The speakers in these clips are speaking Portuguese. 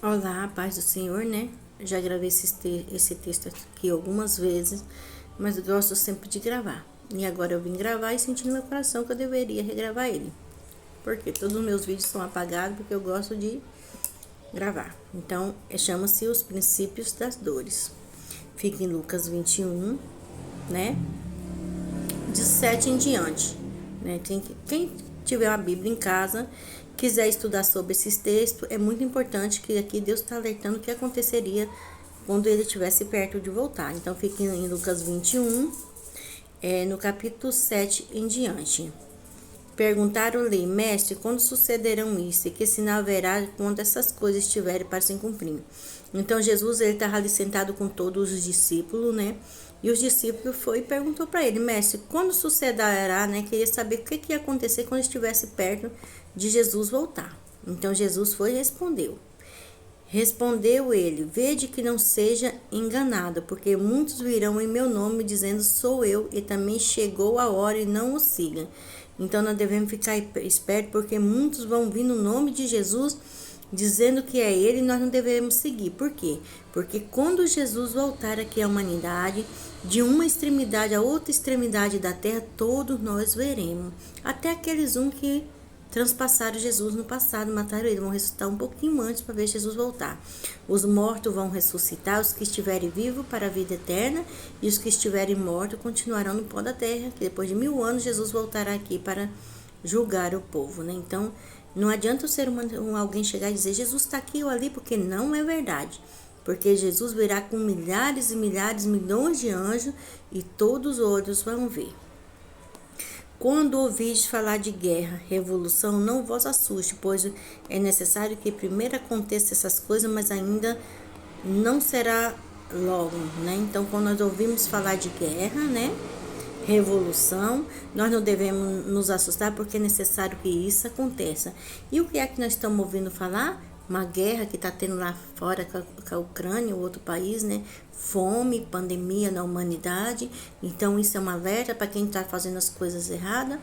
Olá, a paz do Senhor, né? Já gravei esse texto aqui algumas vezes, mas eu gosto sempre de gravar. E agora eu vim gravar e senti no meu coração que eu deveria regravar ele. Porque todos os meus vídeos são apagados porque eu gosto de gravar. Então, chama-se Os Princípios das Dores. Fica em Lucas 21, né? De 7 em diante. Né? Quem tiver uma Bíblia em casa, quiser estudar sobre esses textos, é muito importante que aqui Deus está alertando o que aconteceria quando ele estivesse perto de voltar. Então, fica em Lucas 21, no capítulo 7 em diante. Perguntaram-lhe, mestre, quando sucederão isso? E que sinal haverá quando essas coisas estiverem para se cumprir? Então, Jesus, ele estava ali sentado com todos os discípulos, né? E os discípulos foi e perguntou para ele, mestre, quando sucederá, né? Queria saber o que ia acontecer quando estivesse perto de Jesus voltar. Então, Jesus foi e respondeu. Respondeu ele, vede que não seja enganado, porque muitos virão em meu nome dizendo sou eu, e também chegou a hora e não o sigam. Então nós devemos ficar espertos, porque muitos vão vir no nome de Jesus dizendo que é ele e nós não devemos seguir. Por quê? Porque quando Jesus voltar aqui à humanidade, de uma extremidade a outra extremidade da terra, todos nós veremos. Até aqueles que transpassaram Jesus no passado, mataram ele, vão ressuscitar um pouquinho antes para ver Jesus voltar. Os mortos vão ressuscitar, os que estiverem vivos para a vida eterna, e os que estiverem mortos continuarão no pó da terra, que depois de 1000 anos Jesus voltará aqui para julgar o povo, né? Então, não adianta o ser humano, alguém chegar e dizer Jesus está aqui ou ali, porque não é verdade. Porque Jesus virá com milhares e milhares, milhões de anjos, e todos os olhos vão ver. Quando ouvis falar de guerra, revolução, não vos assuste, pois é necessário que primeiro aconteça essas coisas, mas ainda não será logo, né? Então, quando nós ouvimos falar de guerra, né? Revolução, nós não devemos nos assustar, porque é necessário que isso aconteça. E o que é que nós estamos ouvindo falar? Uma guerra que está tendo lá fora com a Ucrânia, o outro país, né? Fome, pandemia na humanidade. Então, isso é uma alerta para quem está fazendo as coisas erradas,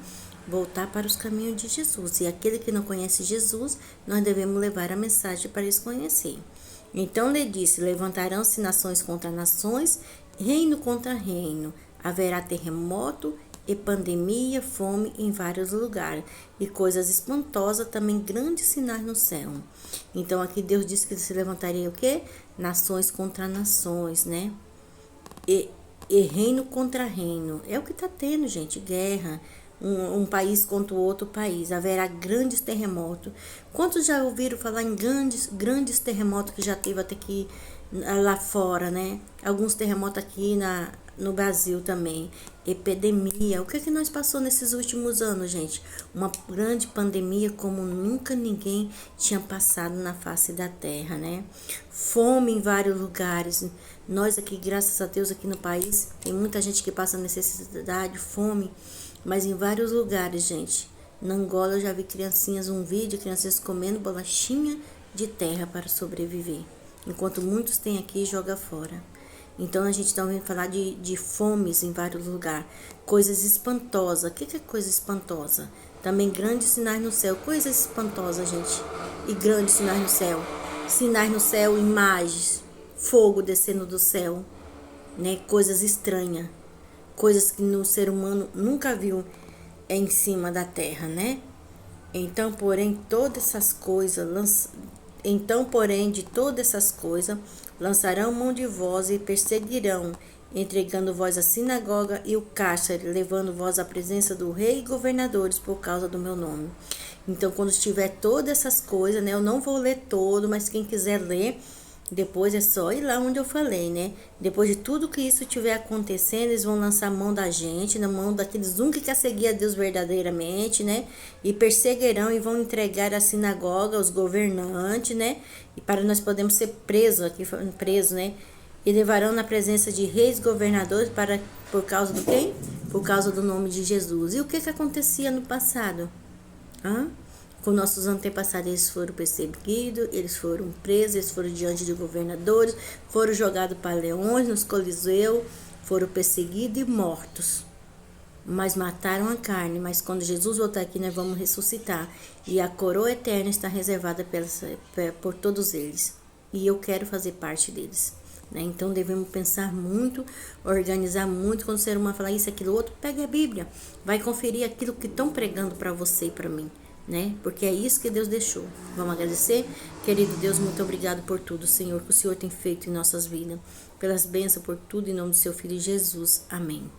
voltar para os caminhos de Jesus. E aquele que não conhece Jesus, nós devemos levar a mensagem para eles conhecerem. Então, ele disse, levantarão-se nações contra nações, reino contra reino. Haverá terremoto e pandemia, fome em vários lugares, e coisas espantosas, também grandes sinais no céu. Então aqui Deus disse que se levantaria o quê? Nações contra nações, né? E reino contra reino. É o que está tendo, gente, guerra. Um país contra o outro país. Haverá grandes terremotos. Quantos já ouviram falar em grandes terremotos que já teve até aqui lá fora, né? Alguns terremotos aqui no Brasil também. Epidemia. O que é que nós passou nesses últimos anos, gente? Uma grande pandemia como nunca ninguém tinha passado na face da terra, né? Fome em vários lugares. Nós aqui, graças a Deus, aqui no país, tem muita gente que passa necessidade, fome, mas em vários lugares, gente. Na Angola eu já vi um vídeo, crianças comendo bolachinha de terra para sobreviver. Enquanto muitos têm aqui, joga fora. Então a gente está ouvindo falar de fomes em vários lugares. Coisas espantosas. O que é coisa espantosa? Também grandes sinais no céu. Coisas espantosas, gente. E grandes sinais no céu. Sinais no céu, imagens. Fogo descendo do céu. Né? Coisas estranhas. Coisas que no ser humano nunca viu em cima da terra, né? Então, porém, de todas essas coisas, lançarão mão de vós e perseguirão, entregando vós à sinagoga e o cárcere, levando vós à presença do rei e governadores por causa do meu nome. Então, quando estiver todas essas coisas, né? Eu não vou ler todo, mas quem quiser ler, depois é só ir lá onde eu falei, né? Depois de tudo que isso estiver acontecendo, eles vão lançar a mão da gente, na mão daqueles que quer seguir a Deus verdadeiramente, né? E perseguirão e vão entregar a sinagoga aos governantes, né? E para nós podermos ser presos, né? E levarão na presença de reis governadores por causa do quê? Por causa do nome de Jesus. E o que acontecia no passado? Com nossos antepassados, eles foram perseguidos, eles foram presos, eles foram diante de governadores, foram jogados para leões nos coliseus, foram perseguidos e mortos. Mas mataram a carne, mas quando Jesus voltar aqui, nós vamos ressuscitar. E a coroa eterna está reservada por todos eles. e eu quero fazer parte deles. Né? Então devemos pensar muito, organizar muito. Quando o ser humano falar isso, aquilo, outro, pega a Bíblia, vai conferir aquilo que estão pregando para você e para mim. Né? Porque é isso que Deus deixou. Vamos agradecer? Querido Deus, muito obrigado por tudo, Senhor, que o Senhor tem feito em nossas vidas. Pelas bênçãos, por tudo, em nome do seu Filho Jesus. Amém.